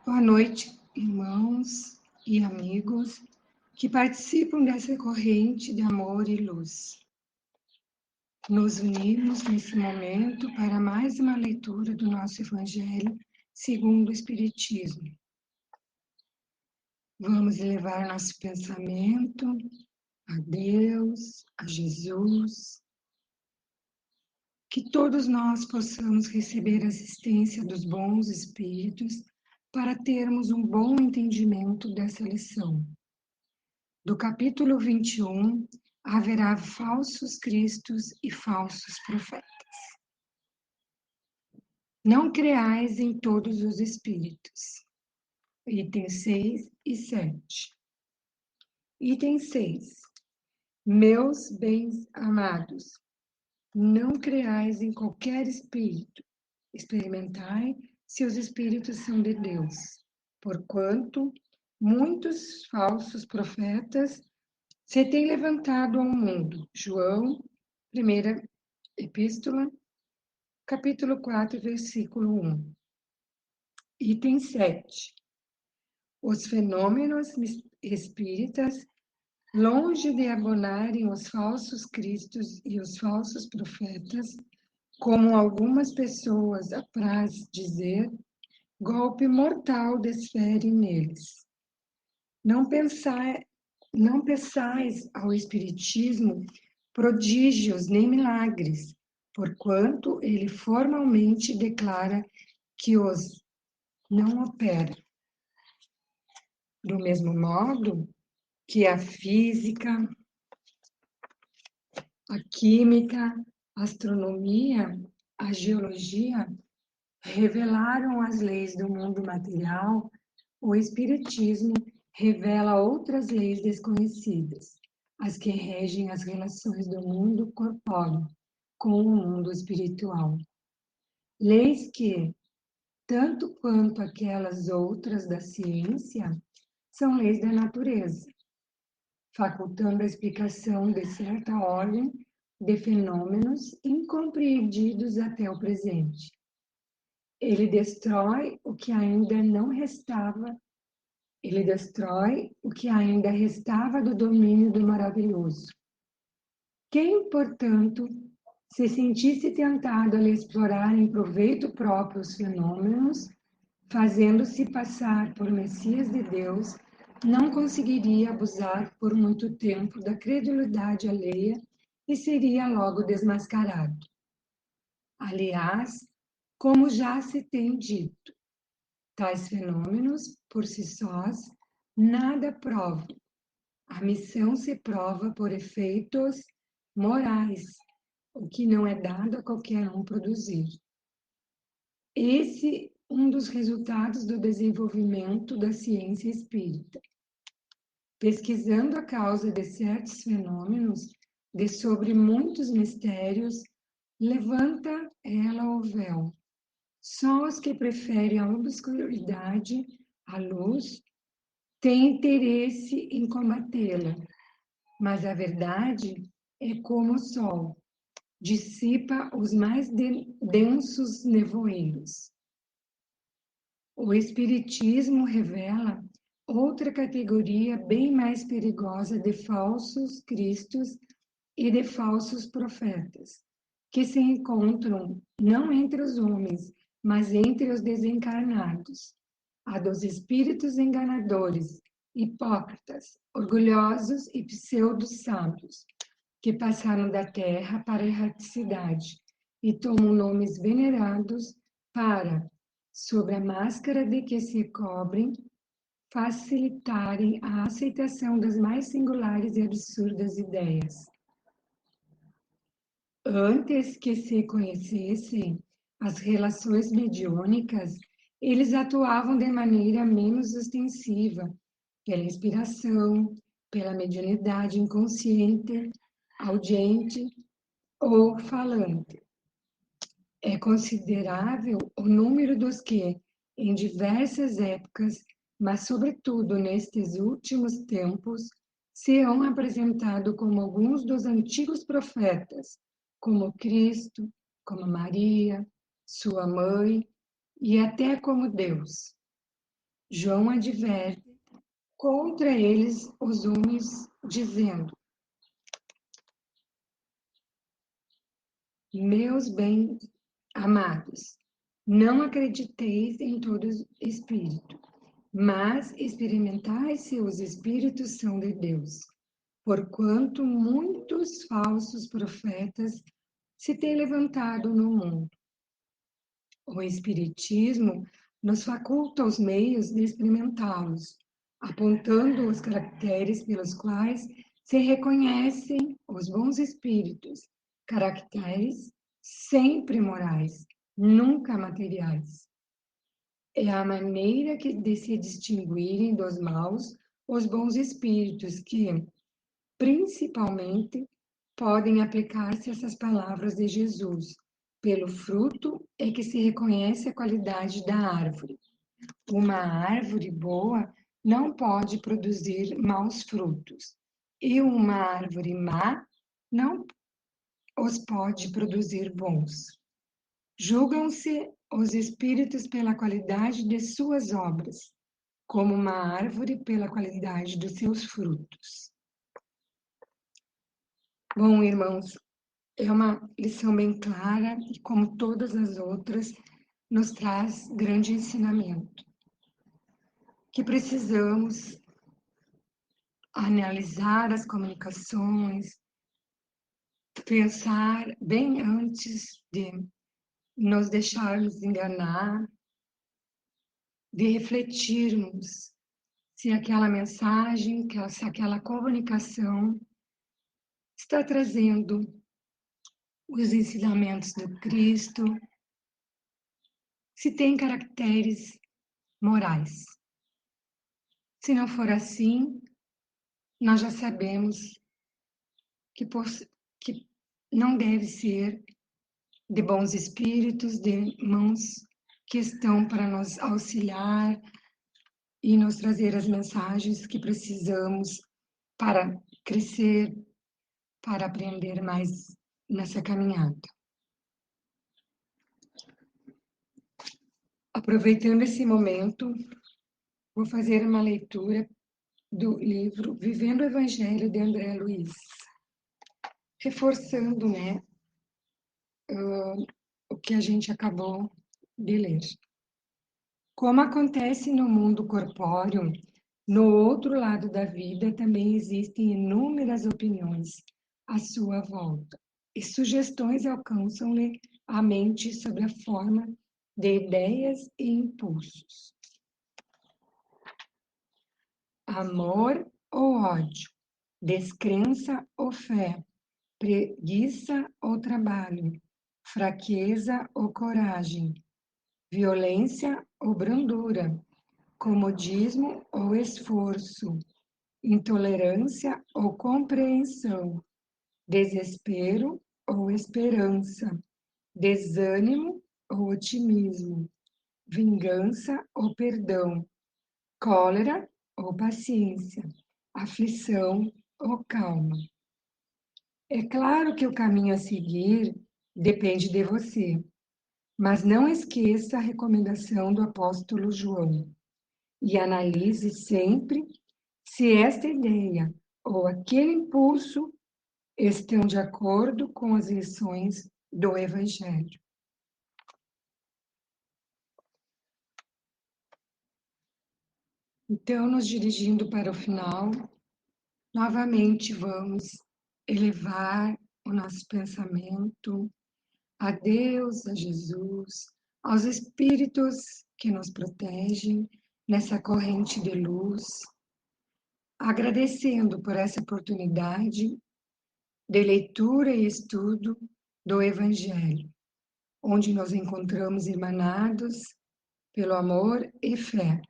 Boa noite, irmãos e amigos que participam dessa corrente de amor e luz. Nos unimos nesse momento para mais uma leitura do nosso Evangelho segundo o Espiritismo. Vamos levar nosso pensamento a Deus, a Jesus, que todos nós possamos receber a assistência dos bons espíritos para termos um bom entendimento dessa lição. Do capítulo 21, haverá falsos cristos e falsos profetas. Não creais em todos os espíritos. Itens 6 e 7. Item 6. Meus bens amados, não creais em qualquer espírito. Experimentai se os espíritos são de Deus, porquanto muitos falsos profetas se têm levantado ao mundo. João, primeira epístola, capítulo 4, versículo 1. Item 7. Os fenômenos espíritas, longe de abonarem os falsos cristos e os falsos profetas, como algumas pessoas apraz dizer, golpe mortal desfere neles. Não peçais ao Espiritismo prodígios nem milagres, porquanto ele formalmente declara que os não opera. Do mesmo modo que a física, a química, a astronomia, a geologia revelaram as leis do mundo material, o Espiritismo revela outras leis desconhecidas, as que regem as relações do mundo corpóreo com o mundo espiritual. Leis que, tanto quanto aquelas outras da ciência, são leis da natureza, facultando a explicação de certa ordem de fenômenos incompreendidos até o presente. Ele destrói o que ainda não restava, ele destrói o que ainda restava do domínio do maravilhoso. Quem, portanto, se sentisse tentado a lhe explorar em proveito próprio os fenômenos, fazendo-se passar por Messias de Deus, não conseguiria abusar por muito tempo da credulidade alheia e seria logo desmascarado. Aliás, como já se tem dito, tais fenômenos, por si sós, nada provam. A missão se prova por efeitos morais, o que não é dado a qualquer um produzir. Esse é um dos resultados do desenvolvimento da ciência espírita. Pesquisando a causa de certos fenômenos, de sobre muitos mistérios, levanta ela o véu. Só os que preferem a obscuridade à luz têm interesse em combatê-la, mas a verdade é como o sol, dissipa os mais densos nevoeiros. O Espiritismo revela outra categoria bem mais perigosa de falsos cristos e de falsos profetas, que se encontram não entre os homens, mas entre os desencarnados, a dos espíritos enganadores, hipócritas, orgulhosos e pseudo-sábios, que passaram da terra para a erraticidade e tomam nomes venerados para, sob a máscara de que se cobrem, facilitarem a aceitação das mais singulares e absurdas ideias. Antes que se conhecessem as relações mediúnicas, eles atuavam de maneira menos ostensiva, pela inspiração, pela mediunidade inconsciente, audiente ou falante. É considerável o número dos que, em diversas épocas, mas sobretudo nestes últimos tempos, se hão apresentado como alguns dos antigos profetas, como Cristo, como Maria, sua mãe, e até como Deus. João adverte contra eles os homens, dizendo: meus bem amados, não acrediteis em todo espírito, mas experimentai se os espíritos são de Deus, porquanto muitos falsos profetas se têm levantado no mundo. O Espiritismo nos faculta os meios de experimentá-los, apontando os caracteres pelos quais se reconhecem os bons espíritos, caracteres sempre morais, nunca materiais. É a maneira de se distinguirem dos maus os bons espíritos que, principalmente, podem aplicar-se essas palavras de Jesus. Pelo fruto é que se reconhece a qualidade da árvore. Uma árvore boa não pode produzir maus frutos, e uma árvore má não os pode produzir bons. Julgam-se os espíritos pela qualidade de suas obras, como uma árvore pela qualidade dos seus frutos. Bom, irmãos, é uma lição bem clara e, como todas as outras, nos traz grande ensinamento. Que precisamos analisar as comunicações, pensar bem antes de nos deixarmos enganar, de refletirmos se aquela mensagem, se aquela comunicação está trazendo os ensinamentos do Cristo, se tem caracteres morais. Se não for assim, nós já sabemos que não deve ser de bons espíritos, de mãos que estão para nos auxiliar e nos trazer as mensagens que precisamos para crescer, para aprender mais nessa caminhada. Aproveitando esse momento, vou fazer uma leitura do livro Vivendo o Evangelho, de André Luiz, reforçando, o que a gente acabou de ler. Como acontece no mundo corpóreo, no outro lado da vida também existem inúmeras opiniões à sua volta, e sugestões alcançam-lhe a mente sob a forma de ideias e impulsos. Amor ou ódio, descrença ou fé, preguiça ou trabalho, fraqueza ou coragem, violência ou brandura, comodismo ou esforço, intolerância ou compreensão, desespero ou esperança, desânimo ou otimismo, vingança ou perdão, cólera ou paciência, aflição ou calma. É claro que o caminho a seguir depende de você, mas não esqueça a recomendação do apóstolo João e analise sempre se esta ideia ou aquele impulso estão de acordo com as lições do Evangelho. Então, nos dirigindo para o final, novamente vamos elevar o nosso pensamento a Deus, a Jesus, aos espíritos que nos protegem nessa corrente de luz, agradecendo por essa oportunidade de leitura e estudo do Evangelho, onde nos encontramos irmanados pelo amor e fé.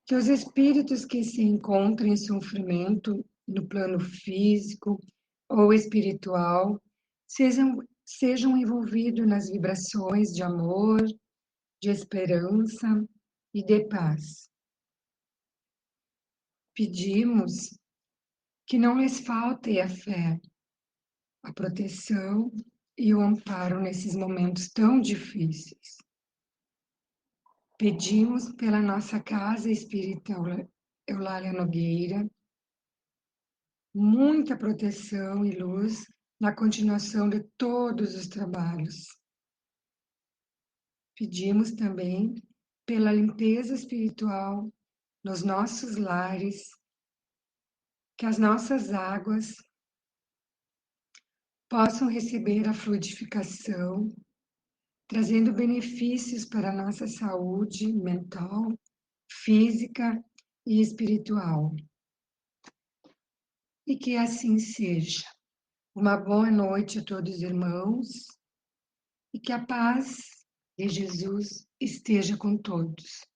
Que os espíritos que se encontram em sofrimento no plano físico ou espiritual sejam envolvidos nas vibrações de amor, de esperança e de paz. Pedimos que não lhes falte a fé, a proteção e o amparo nesses momentos tão difíceis. Pedimos pela nossa Casa Espírita Eulália Nogueira, muita proteção e luz na continuação de todos os trabalhos. Pedimos também pela limpeza espiritual nos nossos lares, que as nossas águas possam receber a fluidificação, trazendo benefícios para a nossa saúde mental, física e espiritual. E que assim seja. Uma boa noite a todos os irmãos e que a paz de Jesus esteja com todos.